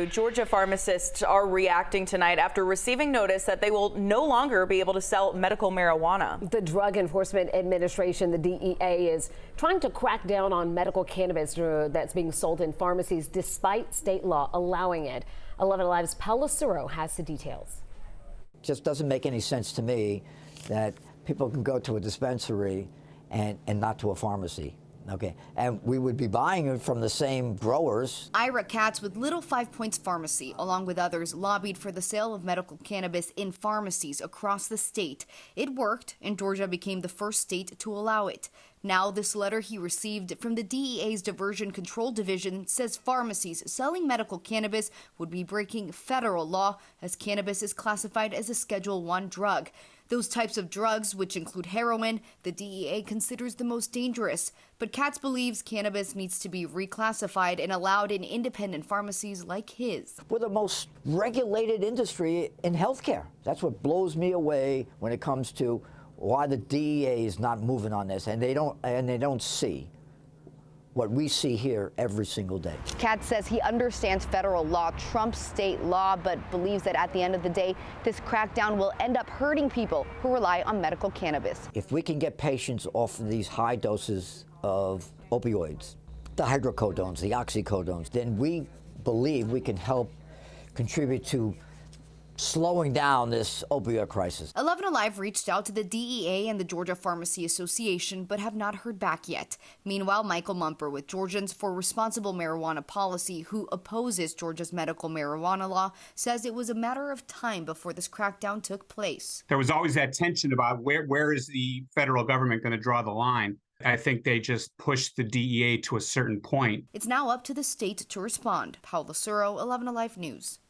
Georgia pharmacists are reacting tonight after receiving notice that they will no longer be able to sell medical marijuana. The Drug Enforcement Administration, the DEA, is trying to crack down on medical cannabis that's being sold in pharmacies despite state law allowing it. 11 Alive's Paula Suro has the details. Just doesn't make any sense to me that people can go to a dispensary and not to a pharmacy. Okay, and we would be buying it from the same growers. Ira Katz with Little 5 Points Pharmacy, along with others, lobbied for the sale of medical cannabis in pharmacies across the state. It worked, and Georgia became the first state to allow it. Now, this letter he received from the DEA's Diversion Control Division says pharmacies selling medical cannabis would be breaking federal law, as cannabis is classified as a Schedule I drug. Those types of drugs, which include heroin, the DEA considers the most dangerous. But Katz believes cannabis needs to be reclassified and allowed in independent pharmacies like his. We're the most regulated industry in healthcare. That's what blows me away when it comes to why the DEA is not moving on this, and they don't see what we see here every single day. Katz says he understands federal law trumps state law, but believes that at the end of the day, this crackdown will end up hurting people who rely on medical cannabis. If we can get patients off of these high doses of opioids, the hydrocodones, the oxycodones, then we believe we can help contribute to slowing down this opioid crisis. 11 Alive reached out to the DEA and the Georgia Pharmacy Association, but have not heard back yet. Meanwhile, Michael Mumper with Georgians for Responsible Marijuana Policy, who opposes Georgia's medical marijuana law, says it was a matter of time before this crackdown took place. There was always that tension about where is the federal government going to draw the line. I think they just pushed the DEA to a certain point. It's now up to the state to respond. Paula Suro, 11 Alive News.